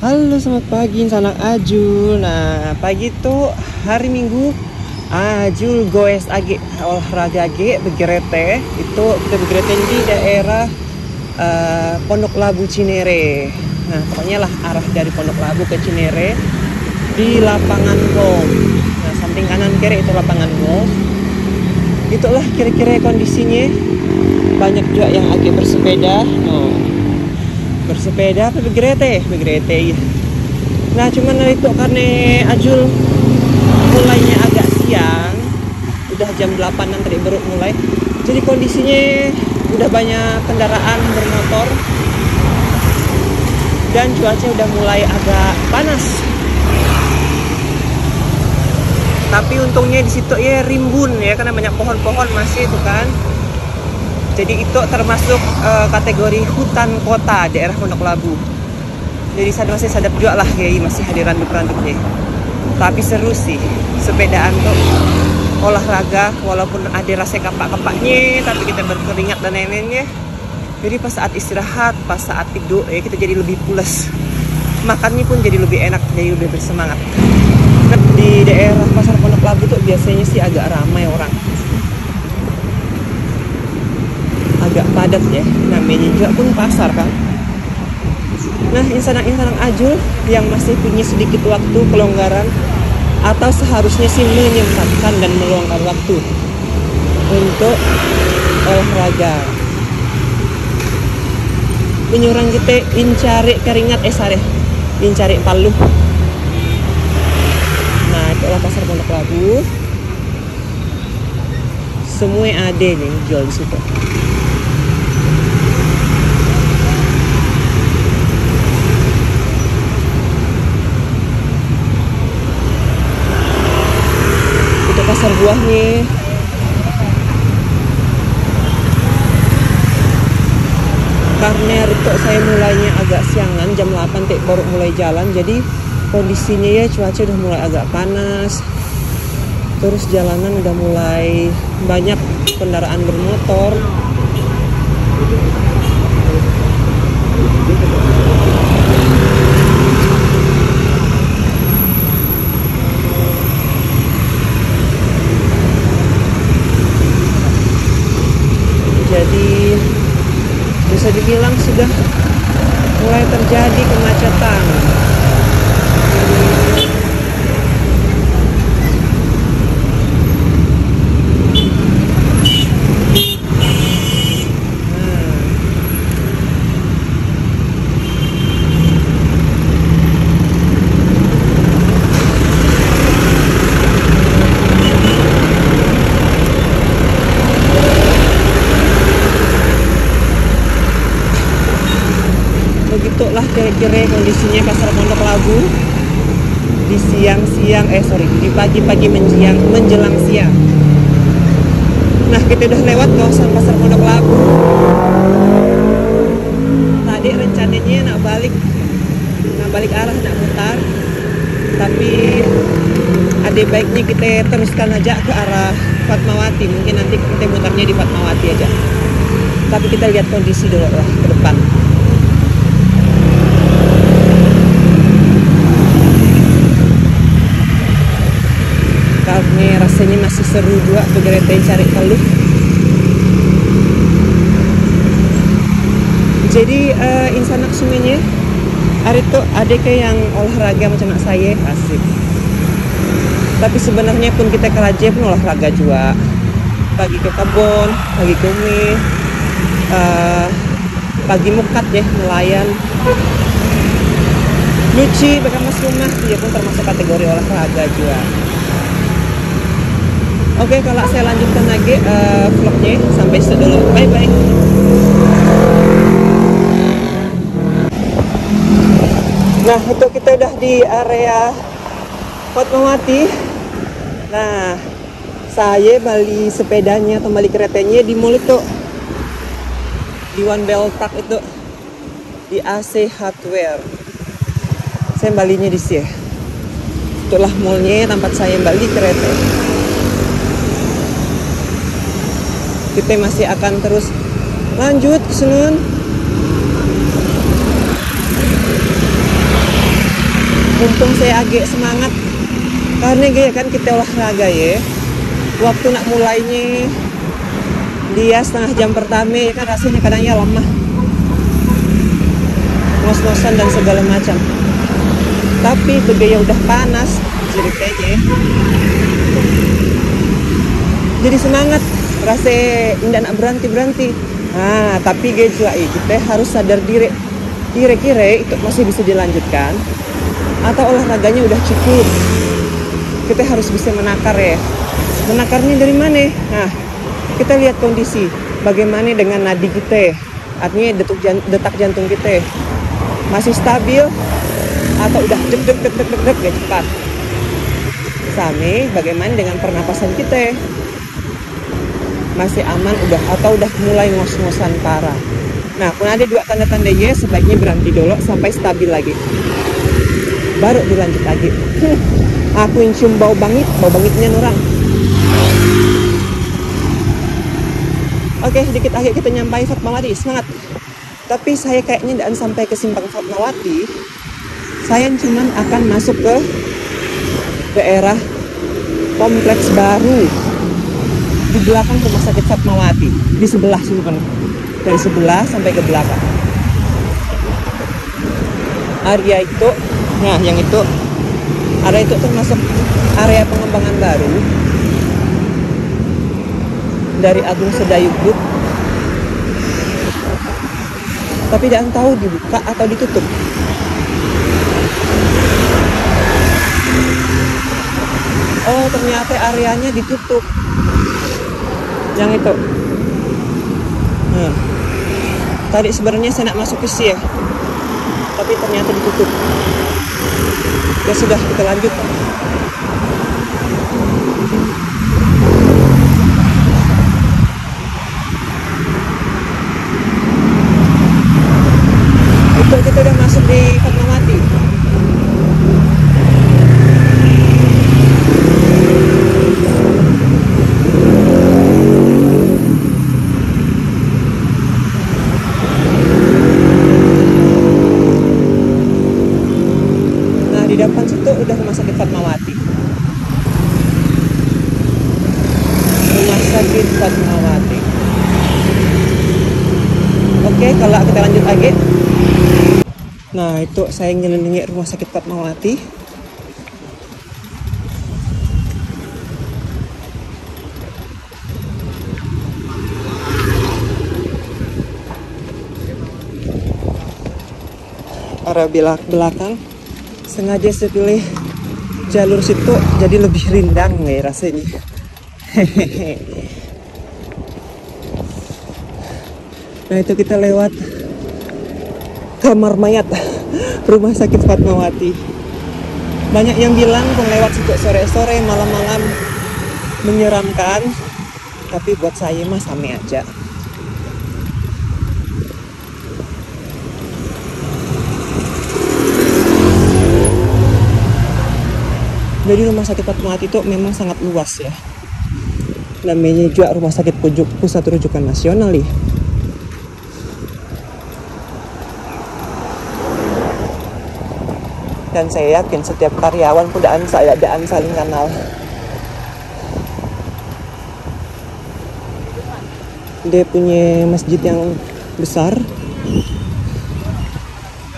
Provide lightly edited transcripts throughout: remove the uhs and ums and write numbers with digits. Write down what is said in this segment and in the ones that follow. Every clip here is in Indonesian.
Halo, selamat pagi anak Ajul. Nah, pagi itu hari Minggu Ajul goes age olahraga age begerete. Itu kita begerete di daerah Pondok Labu Cinere. Nah, pokoknya lah arah dari Pondok Labu ke Cinere di lapangan golf. Nah, samping kanan kiri itu lapangan golf. Itulah kira-kira kondisinya. Banyak juga yang age bersepeda. Bersepeda apa begerete ya. Nah, cuman itu karena Ajul mulainya agak siang, udah jam 8-an tadi baru mulai, jadi kondisinya udah banyak kendaraan bermotor dan cuaca udah mulai agak panas. Tapi untungnya di situ ya rimbun ya, karena banyak pohon-pohon masih itu kan. Jadi itu termasuk kategori hutan kota daerah Pondok Labu. Jadi masih sadap juga lah ya, masih hadiran randuk-randuknya. Tapi seru sih, sepedaan tuh olahraga walaupun ada rasa kapak-kapaknya, tapi kita berkeringat dan lain-lainnya. Jadi pas saat istirahat, pas saat tidur ya kita jadi lebih pulas. Makannya pun jadi lebih enak, jadi lebih bersemangat. Di daerah pasar Pondok Labu tuh biasanya sih agak ramai orang. Agak padat ya, namanya juga pun pasar kan. Nah, insan-insan Ajul yang masih punya sedikit waktu kelonggaran atau seharusnya sih menyempatkan dan meluangkan waktu untuk olahraga, menyurang kita incari keringat incari paluh. Nah, itulah pasar Pondok Labu. Semua ada nih jual di situ. Pasar buahnya. Karena itu saya mulainya agak siangan, jam 8 baru mulai jalan, jadi kondisinya ya cuaca udah mulai agak panas. Terus jalanan udah mulai banyak kendaraan bermotor. Jadi bisa dibilang sudah mulai terjadi kemacetan. Begitulah kira-kira kondisinya pasar Pondok Labu di di pagi-pagi menjelang siang. Nah, kita udah lewat kawasan pasar Pondok Labu. Tadi rencananya nak balik arah, nak mutar, tapi ada baiknya kita teruskan aja ke arah Fatmawati. Mungkin nanti kita mutarnya di Fatmawati aja. Tapi kita lihat kondisi dulu lah ke depan. Karena rasanya masih seru juga begerete cari paluh. Jadi insan semuanya hari itu ada kayak yang olahraga macam nak saya asik. Tapi sebenarnya pun kita keraja pun olahraga juga. Pagi ke kebun, pagi ke rumah, pagi mukat ya nelayan. Nyuci bekas rumah dia pun termasuk kategori olahraga juga. Oke, kalau saya lanjutkan lagi vlognya sampai situ dulu. Bye-bye. Nah, itu kita udah di area Fatmawati. Nah, saya balik sepedanya atau balik keretanya di mall itu. Di One Bell Park itu. Di AC Hardware. Saya baliknya di sini. Itulah mallnya tempat saya balik kereta. Kita masih akan terus lanjut ke Senun. mumpung saya agak semangat karena gaya kan kita olahraga ya, waktu nak mulainya dia setengah jam pertama ya kan rasanya kadangnya lemah, ngos-ngosan dan segala macam. Tapi begitu udah panas ceritanya jadi semangat, rasa indah nak berhenti. Nah tapi guys juga kita harus sadar diri, kira-kira itu masih bisa dilanjutkan atau olahraganya udah cukup. Kita harus bisa menakar ya. Menakarnya dari mana? Nah kita lihat kondisi bagaimana dengan nadi kita, artinya detak jantung kita masih stabil atau udah deg gak cepat. Sama bagaimana dengan pernapasan kita, masih aman udah atau udah mulai ngos-ngosan parah. Nah pun ada dua tanda-tanda ya, sebaiknya berhenti dulu sampai stabil lagi baru dilanjut lagi. Aku cium bau bangitnya orang. Oke, sedikit lagi kita nyampai Fatmawati, semangat. Tapi saya kayaknya tidak sampai ke simpang Fatmawati. Saya cuman akan masuk ke daerah kompleks baru di belakang rumah sakit Fatmawati, di sebelah sini kan, dari sebelah sampai ke belakang. Area itu, nah yang itu, area itu termasuk area pengembangan baru dari Agung Sedayu Group. Tapi jangan tahu dibuka atau ditutup. Oh ternyata areanya ditutup. Yang itu. Nah, tadi sebenarnya saya nak masuk ke sini ya, tapi ternyata ditutup. Ya sudah, kita lanjut. Itu kita udah masuk di Fatmawati. Di depan situ udah rumah sakit Fatmawati. Rumah sakit Fatmawati. Oke, kalau kita lanjut lagi. Nah, itu saya ngelilingi rumah sakit Fatmawati. Area belakang sengaja saya pilih jalur situ jadi lebih rindang ya rasanya. Nah itu kita lewat kamar mayat rumah sakit Fatmawati. Banyak yang bilang kalau lewat situ sore-sore malam-malam menyeramkan, tapi buat saya mah sama aja. Jadi rumah sakit Fatmawati itu memang sangat luas ya. Namanya juga rumah sakit pusat rujukan nasional nih. Dan saya yakin setiap karyawan pun daan saling kenal. Dia punya masjid yang besar,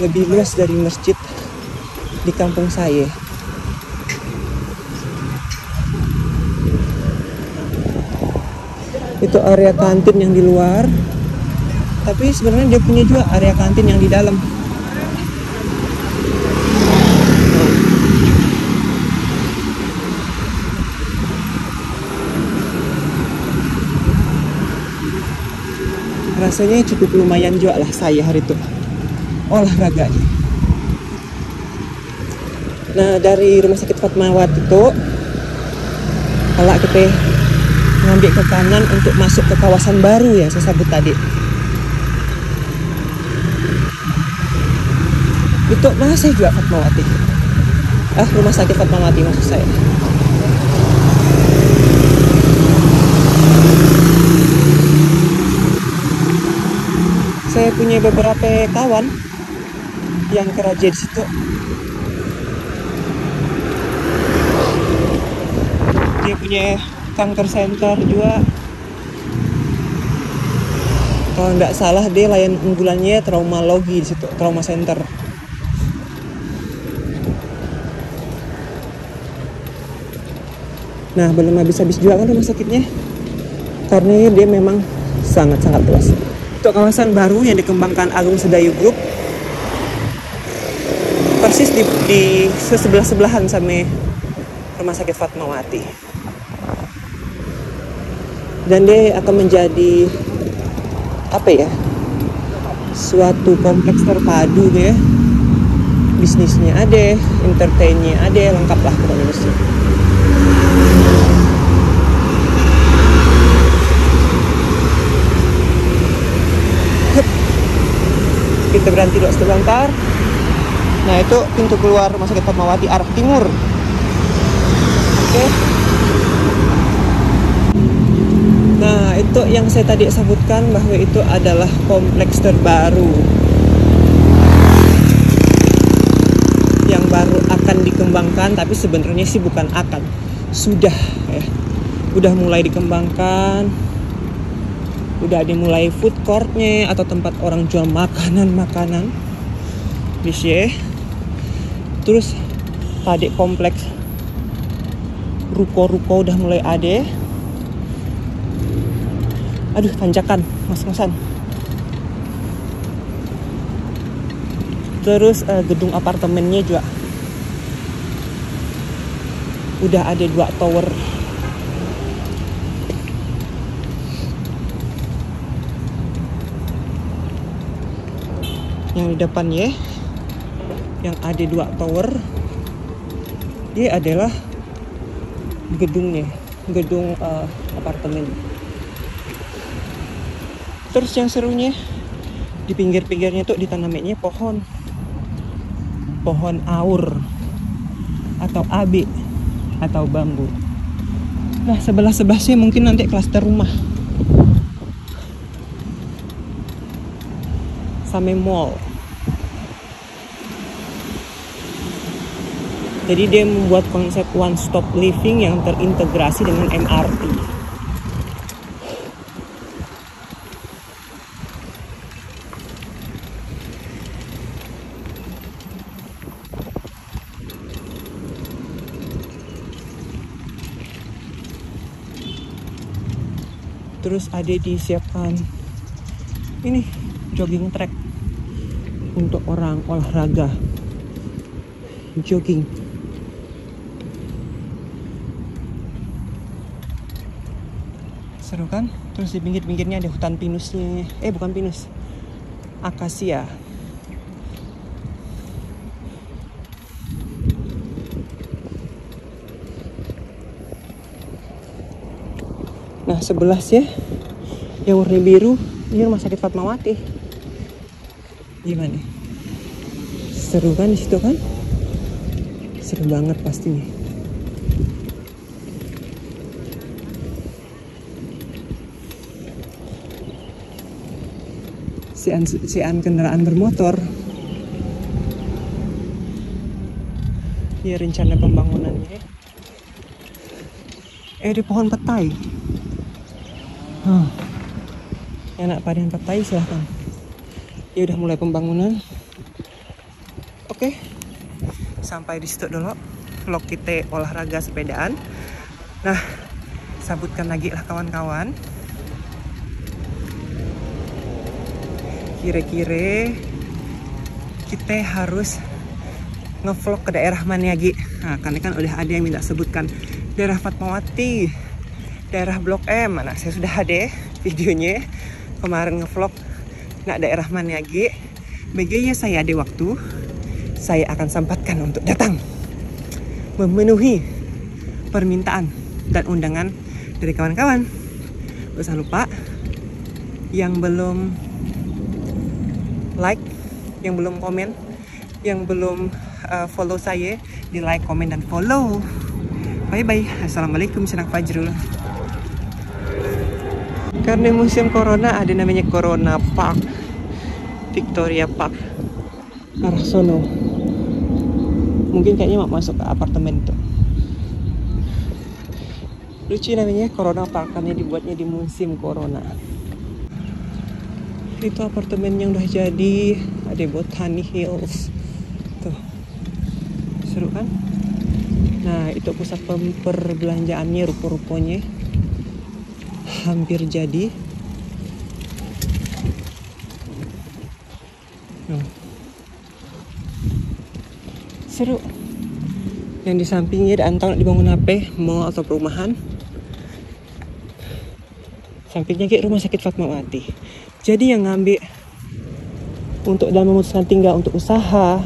lebih luas dari masjid di kampung saya. Itu area kantin yang di luar, tapi sebenarnya dia punya juga area kantin yang di dalam. Rasanya cukup lumayan juga lah saya hari itu olahraganya. Nah dari rumah sakit Fatmawati itu kalau kita ngambil ke kanan untuk masuk ke kawasan baru yang saya sebut tadi. Itu masih juga Fatmawati. Rumah sakit Fatmawati maksud saya. Saya punya beberapa kawan yang kerja di situ. dia punya kanker center juga. Kalau nggak salah dia layan unggulannya traumologi di situ, trauma center. Nah, belum habis-habis juga kan rumah sakitnya, karena dia memang sangat-sangat luas. Untuk kawasan baru yang dikembangkan Agung Sedayu Group, persis di sebelah-sebelahan sama rumah sakit Fatmawati. Dan dia akan menjadi apa ya, suatu kompleks terpadu ya. Bisnisnya ada, entertainnya ada, lengkap lah pokoknya mesti. Kita berhenti dulu sebentar. Nah, itu pintu keluar rumah sakit Fatmawati arah timur. Oke. Nah, itu yang saya tadi sebutkan bahwa itu adalah kompleks terbaru yang baru akan dikembangkan, tapi sebenarnya sih bukan akan, sudah ya. Udah mulai dikembangkan. Udah ada mulai food courtnya atau tempat orang jual makanan-makanan. Bisa. Terus tadi kompleks ruko-ruko udah mulai ada. Aduh, tanjakan mas-masan. Terus gedung apartemennya juga udah ada 2 tower. Yang di depannya yang ada 2 tower, dia adalah gedungnya, gedung apartemen. Terus yang serunya di pinggir-pinggirnya tuh ditanaminya pohon aur atau abe atau bambu. Nah, sebelah-sebelahnya mungkin nanti klaster rumah sama mall. Jadi dia membuat konsep one stop living yang terintegrasi dengan MRT. Terus ada disiapkan ini jogging track untuk orang olahraga jogging. Seru kan? Terus di pinggir-pinggirnya ada hutan pinusnya. Bukan pinus, akasia. Nah, sebelasnya yang warna biru ini rumah sakit Fatmawati. Gimana? Seru kan di situ kan? Seru banget pastinya. Sian kendaraan bermotor. Ini rencana pembangunannya. Di pohon petai. Yang nak panen petai silahkan. Ya udah mulai pembangunan. Oke. Sampai di situ dulu vlog kita olahraga sepedaan. Nah, sabutkan lagi lah kawan-kawan. Kira-kira kita harus ngevlog ke daerah mana lagi. Nah, karena kan udah ada yang minta sebutkan daerah Fatmawati, daerah Blok M. Nah, saya sudah ada videonya kemarin ngevlog nak daerah mana lagi. Bagaimana saya ada waktu, saya akan sempatkan untuk datang memenuhi permintaan dan undangan dari kawan-kawan. Jangan lupa yang belum like, yang belum komen, yang belum follow saya, di like, komen, dan follow. Bye bye. Assalamualaikum, Sinak Fajrul. Karena musim corona ada namanya Corona Park, Victoria Park, arah sono. Mungkin kayaknya mau masuk ke apartemen tuh. Lucu namanya Corona Park karena dibuatnya di musim corona. Itu apartemen yang udah jadi, ada Botany Hills. Tuh. Seru kan? Nah, itu pusat perbelanjaannya rupa-rupanya. Hampir jadi. Seru. Yang di sampingnya ada antang dibangun apa? Mall atau perumahan. Sampingnya kayak rumah sakit Fatmawati. Jadi yang ngambil untuk dalam memutuskan tinggal untuk usaha,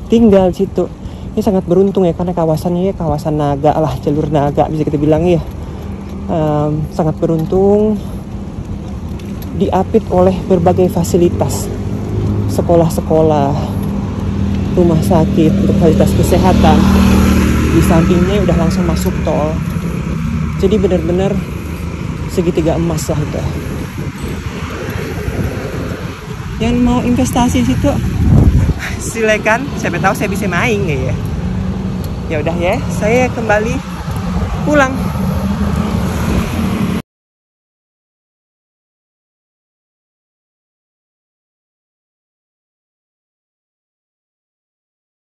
tinggal di situ, ini sangat beruntung ya karena kawasannya kawasan naga lah, jalur naga bisa kita bilang ya. Sangat beruntung diapit oleh berbagai fasilitas, sekolah-sekolah, rumah sakit untuk fasilitas kesehatan. Di sampingnya udah langsung masuk tol. Jadi benar-benar segitiga emas lah itu. Yang mau investasi situ silakan, siapa tahu saya bisa main ya. Ya udah ya, saya kembali pulang.